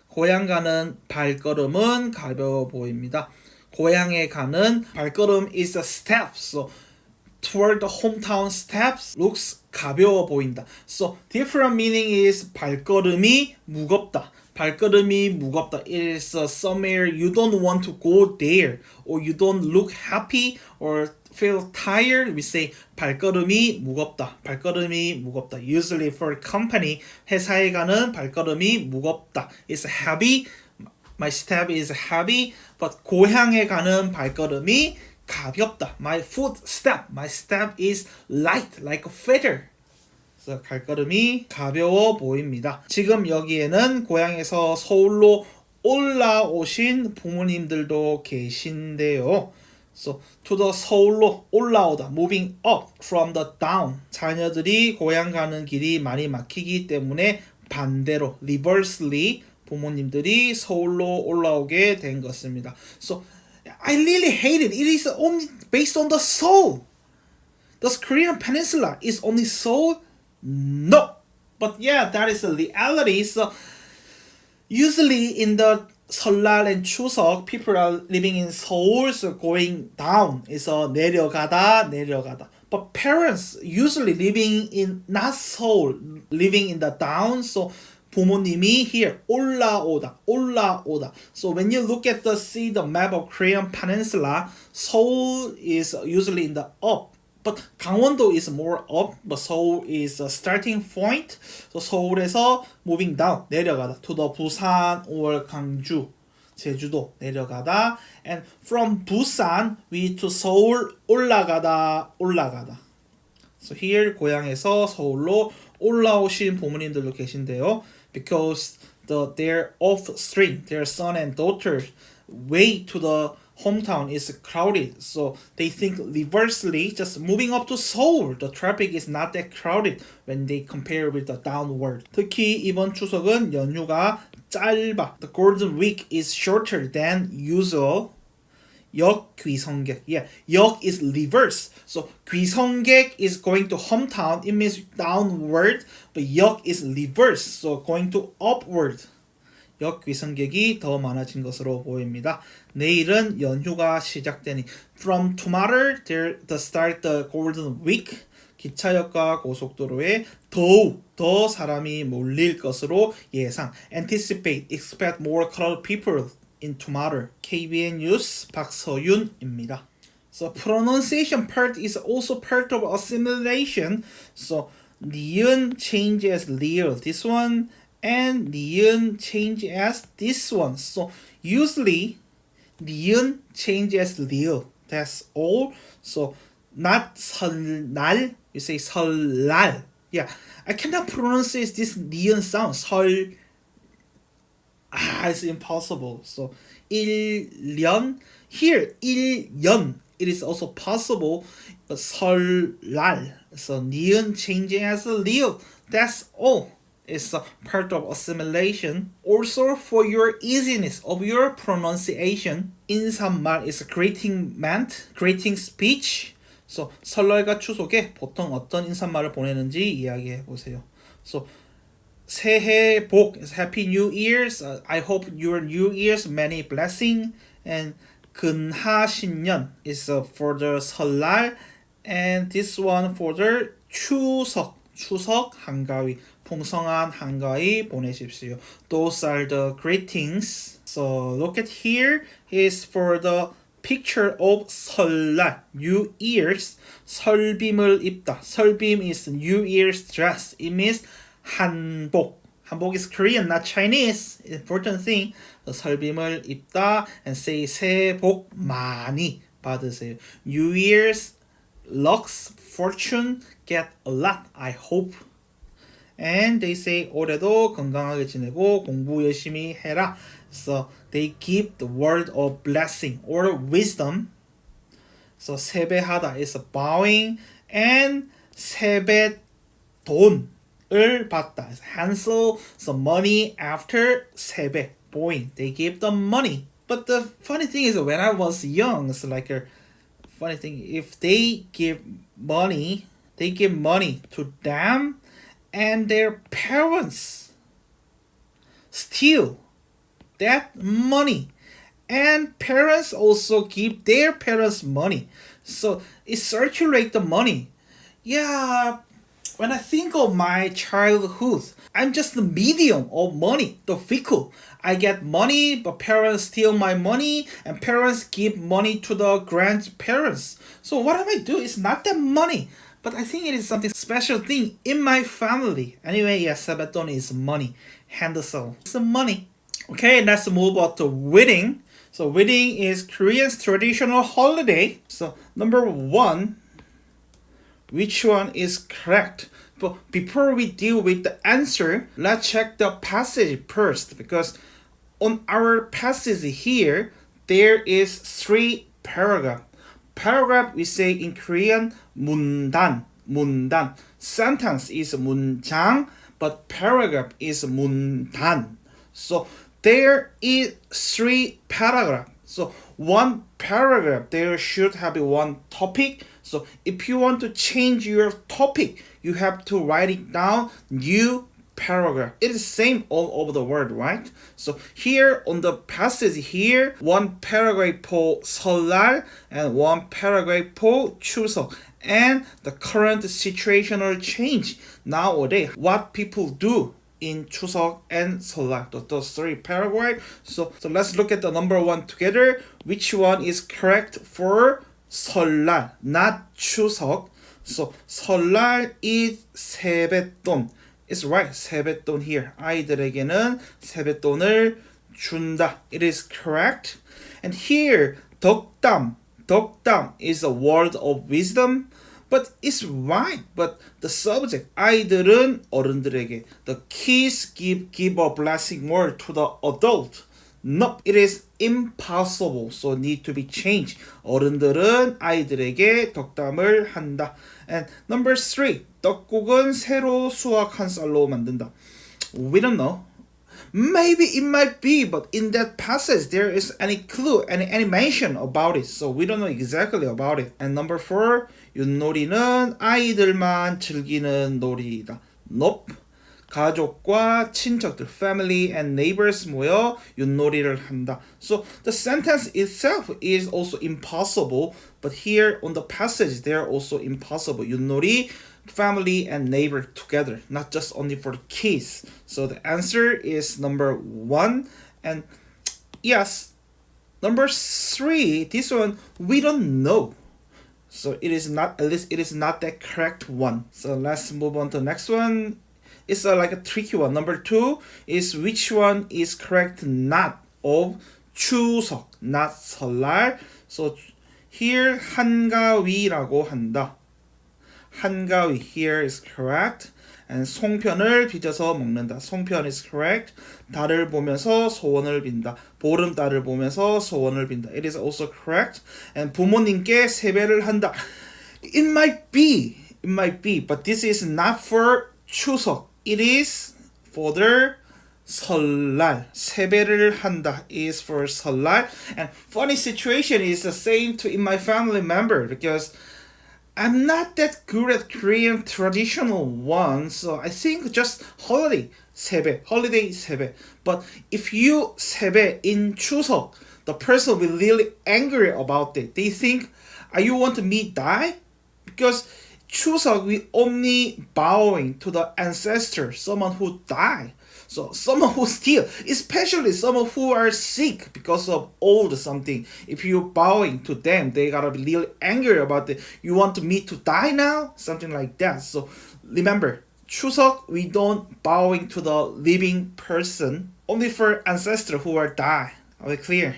고향 가는 발걸음은 가벼워 보입니다. 고향에 가는 발걸음 is a step. So toward the hometown steps looks 가벼워 보인다. So different meaning is 발걸음이 무겁다. 발걸음이 무겁다. It is somewhere you don't want to go there, or you don't look happy or feel tired. We say 발걸음이 무겁다. 발걸음이 무겁다. Usually for company, 회사에 가는 발걸음이 무겁다. It's heavy. My step is heavy. But 고향에 가는 발걸음이 가볍다. My footstep, my step is light, like a feather. 그래서 발걸음이 가벼워 보입니다. 지금 여기에는 고향에서 서울로 올라오신 부모님들도 계신데요. So to the 서울로 올라오다, moving up from the down. 자녀들이 고향 가는 길이 많이 막히기 때문에 반대로, reversely 부모님들이 서울로 올라오게 된 것입니다. So I really hate it. It is only based on the Seoul. The Korean peninsula is only Seoul? No. But yeah, that is the reality. So usually in the 설날 and 추석, people are living in Seoul, so going down is 내려가다. But parents usually living in not Seoul, living in the down, so 부모님이 here 올라오다. So when you look at see the map of Korean peninsula, Seoul is usually in the up. But 강원도 is more up, but Seoul is a starting point. So 서울에서 moving down, 내려가다. To the 부산 or 강주, 제주도 내려가다. And from Busan, we to Seoul 올라가다. So here 고향에서 서울로 올라오신 부모님들도 계신데요. Because their offspring, their son and daughter, way to the hometown is crowded. So they think reversely, just moving up to Seoul, the traffic is not that crowded when they compare with the downward. 특히 이번 추석은 연휴가 짧아. The golden week is shorter than usual. 역 귀성객. Yeah, 역 is reverse. So 귀성객 is going to hometown. It means downward. But 역 is reverse. So going to upward. 역 귀성객이 더 많아진 것으로 보입니다. 내일은 연휴가 시작되니 from tomorrow the start the golden week. 기차역과 고속도로에 더욱 더 사람이 몰릴 것으로 예상. Anticipate, expect more crowded people in tomorrow. KBN News 박서윤입니다. So pronunciation part is also part of assimilation. So 니은 change as real, this one, and 니은 change as this one. So usually 니은 change as real. That's all. So not 설날, you say 설날. Yeah, I cannot pronounce this 니은 sound. It's impossible. So 1년, here 1년, it is also possible. But 설날, so 니은 changing as a real. That's all. It's a part of assimilation. Also, for your easiness of your pronunciation, 인사말 is a greeting speech. So 설날과 추석에 보통 어떤 인사말을 보내는지 이야기해 보세요. So 새해 복, Happy New Year's. I hope your New Year's many blessing. And 근하신년 is for the 설날, and this one for the 추석 한가위, 풍성한 한가위 보내십시오. Those are the greetings. So look at here is for the picture of 설날, New Year's. 설빔을 입다. 설빔 is New Year's dress. It means 한복. 한복 is Korean, not Chinese. Important thing. So, 설빔을 입다 and say 새해 복 많이 받으세요. New Year's lucks, fortune, get a lot, I hope. And they say 올해도 건강하게 지내고 공부 열심히 해라. So they give the word of blessing or wisdom. So 세배하다 is bowing and 세뱃돈을 받다 is cancel some money after 세배 bowing. They give the money. But the funny thing is when I was young, it's like a funny thing. If they give money to them and their parents steal that money and parents also give their parents money, so it circulate the money. Yeah, when I think of my childhood, I'm just the medium of money, the vehicle. I get money, but parents steal my money, and parents give money to the grandparents. So what am I do? It's not that money, but I think it is something special thing in my family. Anyway, yes, 세뱃돈 is money. Handle it's money. Okay, let's move on to wedding. So wedding is Korean's traditional holiday. So number 1, which one is correct? But before we deal with the answer, let's check the passage first, because on our passage here, there is 3 paragraphs. Paragraph we say in Korean 문단. Sentence is 문장, but paragraph is 문단. So there is 3 paragraphs. So one paragraph there should have 1 topic. So if you want to change your topic, you have to write it down new paragraph. It is same all over the world, right? So here on the passage here, 1 paragraph for 설날 and 1 paragraph for 추석. And the current situational change nowadays, what people do in 추석 and 설날, those 3 paragraphs. So let's look at the number 1 together. Which one is correct for 설날, not 추석? So 설날 is 세뱃돈. It's right, 세뱃돈 here. 아이들에게는 세뱃돈을 준다. It is correct. And here, 덕담 is a word of wisdom, but it's right. But the subject, 아이들은 어른들에게. The kids give a blessing word to the adult. No, it is impossible. So need to be changed. 어른들은 아이들에게 덕담을 한다. And number 3, 떡국은 새로 수확한 쌀로 만든다. We don't know. Maybe it might be, but in that passage there is any clue, any mention about it. So we don't know exactly about it. And number 4, 윷놀이는 아이들만 즐기는 놀이다. Nope. 가족과 친척들, family and neighbors 모여 윷놀이를 한다. So the sentence itself is also impossible, but here on the passage they are also impossible. 윷놀이, family and neighbor together, not just only for the kids. So the answer is number 1. And yes, number 3, this one we don't know. So it is not, at least it is not the correct one. So let's move on to the next one. It's like a tricky one. Number 2 is which one is correct not of 추석, not 설날. So here 한가위라고 한다. 한가위 here is correct. And 송편을 빚어서 먹는다. 송편 is correct. 달을 보면서 소원을 빈다. 보름달을 보면서 소원을 빈다. It is also correct. And 부모님께 세배를 한다. It might be, but this is not for 추석. It is for the 설날. 세배를 한다 is for 설날. And funny situation is the same to in my family member, because I'm not that good at Korean traditional ones, so I think just holiday 세배. But if you 세배 in 추석, the person will really angry about it. They think, are you want me die? Because 추석 we only bowing to the ancestor, someone who died. So someone who still, especially someone who are sick because of old something, if you bowing to them, they gotta be really angry about it. You want me to die now? Something like that. So remember, 추석, we don't bowing to the living person, only for ancestors who are die. Are we clear?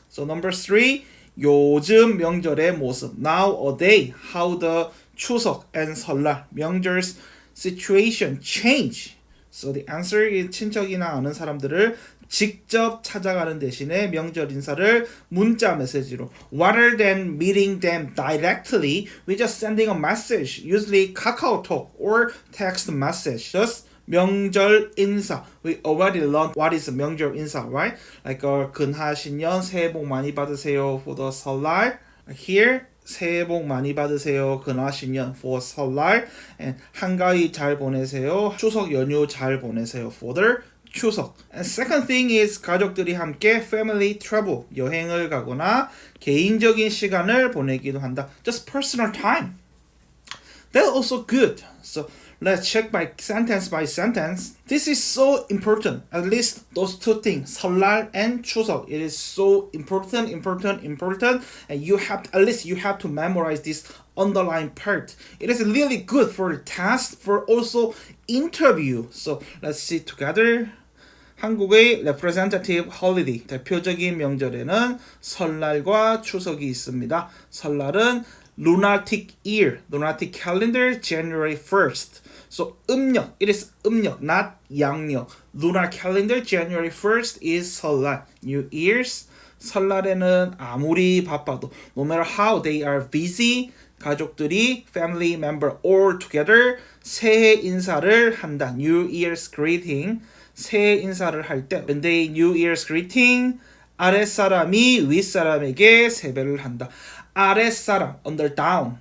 So number 3, 요즘 명절의 모습. Nowadays, how the 추석 and 설날 명절's situation change. So the answer is 친척이나 아는 사람들을 직접 찾아가는 대신에 명절 인사를 문자 메시지로 rather than meeting them directly, we're just sending a message, usually KakaoTalk or text message. Just 명절 인사. We already learned what is 명절 인사, right? Like 근하신년 새해 복 많이 받으세요 for the 설날. Here 새해 복 많이 받으세요. 근하신년 for 설날. And 한가위 잘 보내세요. 추석 연휴 잘 보내세요 for the 추석. And second thing is 가족들이 함께 family travel, 여행을 가거나 개인적인 시간을 보내기도 한다. Just personal time. That's also good. So let's check by sentence. This is so important. At least those two things, 설날 and 추석. It is so important. And you have to memorize this underlined part. It is really good for test, for also interview. So let's see together. 한국의 representative holiday, 대표적인 명절에는 설날과 추석이 있습니다. 설날은 lunatic year, lunatic calendar, January 1st. So 음력, it is 음력, not 양력. Lunar calendar, January 1st is 설날. New Year's, 설날에는 아무리 바빠도, no matter how they are busy, 가족들이, family member all together 새해 인사를 한다. New Year's greeting. 새해 인사를 할 때 when they New Year's greeting, 아랫사람이 윗사람에게 세배를 한다. 아랫사람, under down,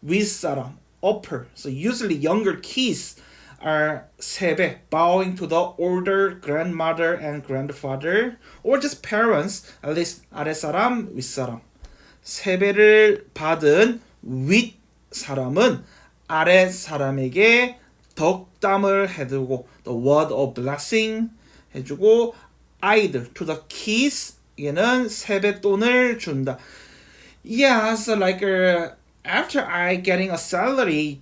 윗사람, upper. So usually younger kids are 세배, bowing to the older grandmother and grandfather, or just parents, at least 아랫사람, 윗사람. 세배를 받은 윗사람은 아랫사람에게 덕담을 해주고 the word of blessing 해주고 아이들 to the kids 얘는 세뱃돈을 준다. Yeah, so like after I getting a salary,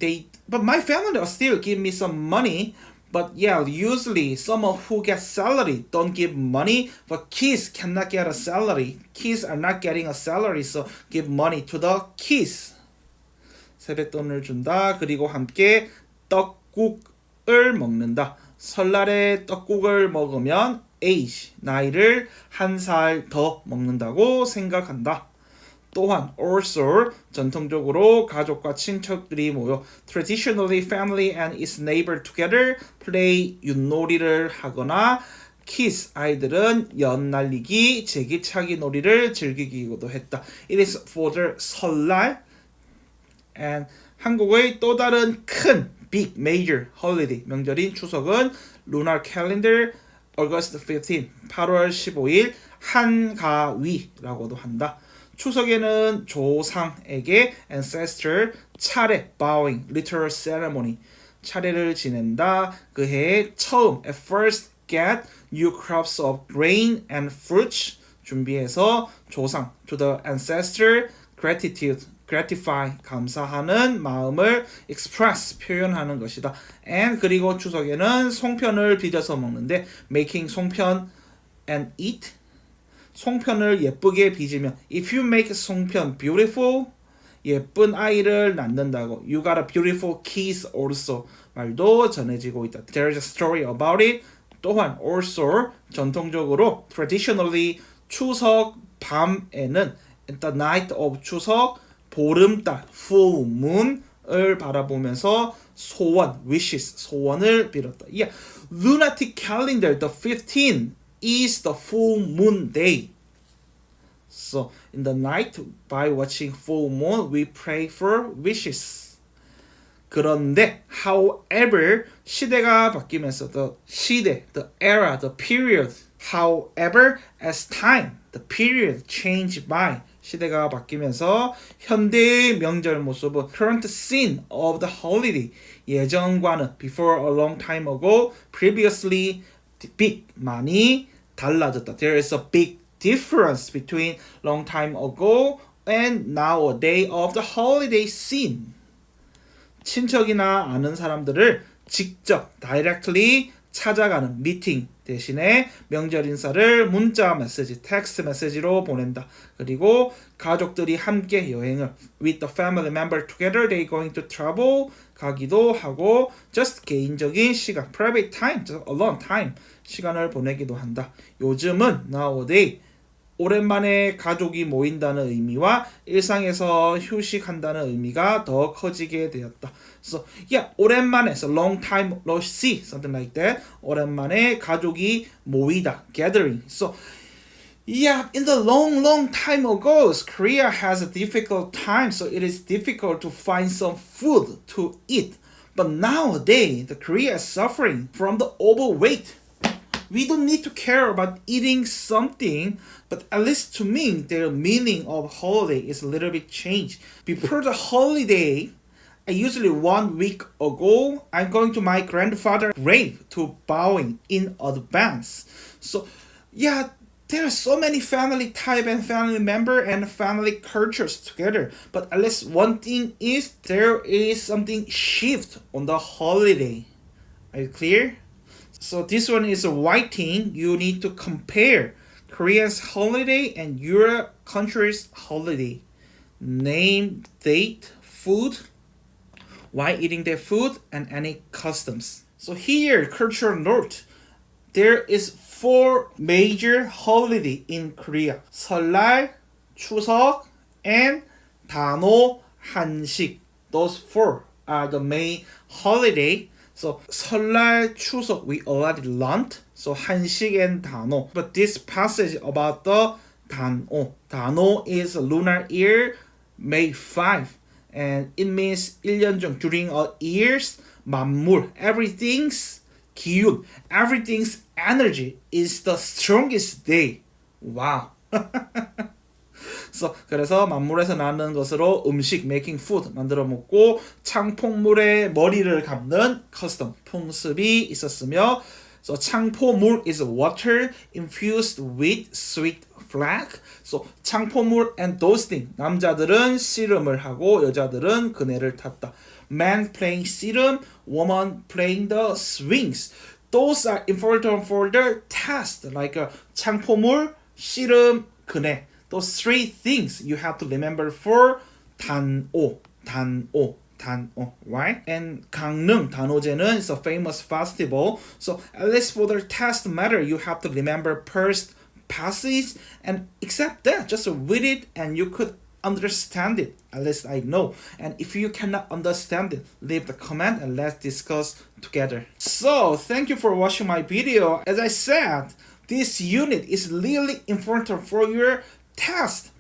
but my family will still give me some money. But yeah, usually someone who gets salary don't give money, but kids cannot get a salary. Kids are not getting a salary, so give money to the kids. 세뱃돈을 준다. 그리고 함께 떡국을 먹는다. 설날에 떡국을 먹으면 age, 나이를 한 살 더 먹는다고 생각한다. 또한 also 전통적으로 가족과 친척들이 모여 traditionally family and its neighbor together play 윷놀이를 하거나 kids 아이들은 연 날리기, 제기차기 놀이를 즐기기도 했다. It is for the 설날. And 한국의 또 다른 큰 big major holiday 명절인 추석은 lunar calendar August 15, 8월 15일 한가위라고도 한다. 추석에는 조상에게 ancestor 차례 bowing ritual ceremony 차례를 지낸다. 그 해에 처음 at first get new crops of grain and fruits 준비해서 조상 to the ancestor gratitude gratify 감사하는 마음을 express 표현하는 것이다. And 그리고 추석에는 송편을 빚어서 먹는데 making 송편 and eat 송편을 예쁘게 빚으면 if you make 송편 beautiful 예쁜 아이를 낳는다고 you got a beautiful kids also 말도 전해지고 있다. There's a story about it. 또한 also 전통적으로 traditionally 추석 밤에는 at the night of 추석 보름달 full moon을 바라보면서 소원 wishes 소원을 빌었다. Yeah, lunatic calendar the 15th is the full moon day. So in the night by watching full moon we pray for wishes. 그런데 however 시대가 바뀌면서 the 시대 the era the period however as time the period changed by 시대가 바뀌면서 현대의 명절 모습은 current scene of the holiday 예전과는 before a long time ago, previously big 많이 달라졌다. There is a big difference between long time ago and nowadays of the holiday scene. 친척이나 아는 사람들을 직접 directly 찾아가는 미팅 대신에 명절 인사를 문자 메시지, 텍스트 메시지로 보낸다. 그리고 가족들이 함께 여행을 with the family member together they going to travel 가기도 하고 just 개인적인 시간, private time, just alone time 시간을 보내기도 한다. 요즘은 nowadays 오랜만에 가족이 모인다는 의미와 일상에서 휴식한다는 의미가 더 커지게 되었다. So, yeah, 오랜만에, so long time no see, something like that. 오랜만에 가족이 모이다, gathering. So, yeah, in the long time ago, Korea has a difficult time, so it is difficult to find some food to eat. But nowadays, the Korea is suffering from the overweight. We don't need to care about eating something, but at least to me, the meaning of holiday is a little bit changed. Before the holiday, I usually 1 week ago, I'm going to my grandfather's grave to bowing in advance. So, yeah, there are so many family type and family member and family cultures together. But at least one thing is there is something shift on the holiday. Are you clear? So this one is a white thing. You need to compare Korea's holiday and your country's holiday. Name, date, food, why eating their food, and any customs. So here, cultural note. There is 4 major holiday in Korea. 설날, 추석, and 단오, 한식. Those 4 are the main holiday. So 설날, 추석 we already learned. So 한식 and 단오. But this passage about the 단오. 단오 is lunar year, May 5. And it means 1년 중 during a year's 만물. Everything's 기운. Everything's energy is the strongest day. Wow. So, 그래서 만물에서 나는 것으로 음식, making food 만들어 먹고 창폭물에 머리를 감는 custom, 풍습이 있었으며 so 창포물 is water infused with sweet flag. So 창포물 and those things. 남자들은 씨름을 하고 여자들은 그네를 탔다. Man playing 씨름, woman playing the swings. Those are important for the test like 창포물, 씨름, 그네. Those 3 things you have to remember for 단오, right? And 강릉, 단오제는 is a famous festival. So at least for the test matter, you have to remember first passage and accept that. Just read it and you could understand it. At least I know. And if you cannot understand it, leave the comment and let's discuss together. So thank you for watching my video. As I said, this unit is really important for your test.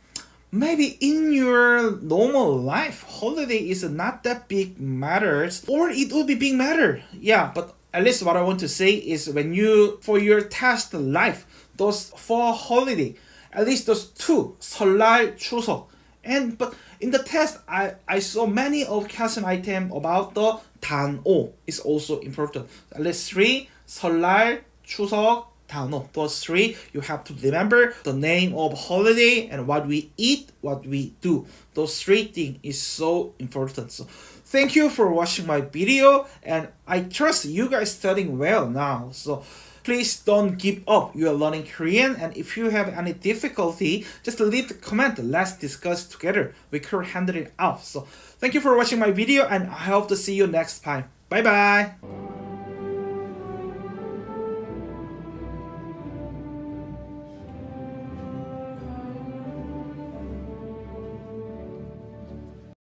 Maybe in your normal life, holiday is not that big matters, or it will be big matter. Yeah, but at least what I want to say is when you, for your test life, those 4 holiday, at least those 2, 설날, 추석. And, but in the test, I saw many of question item about the 단오 is also important. At least 3, 설날, 추석, 단오. Those 3 you have to remember the name of holiday and what we eat, what we do. Those 3 things is so important. So thank you for watching my video and I trust you guys studying well now. So please don't give up. You are learning Korean and if you have any difficulty, just leave the comment. Let's discuss together. We could handle it out. So thank you for watching my video and I hope to see you next time. Bye bye.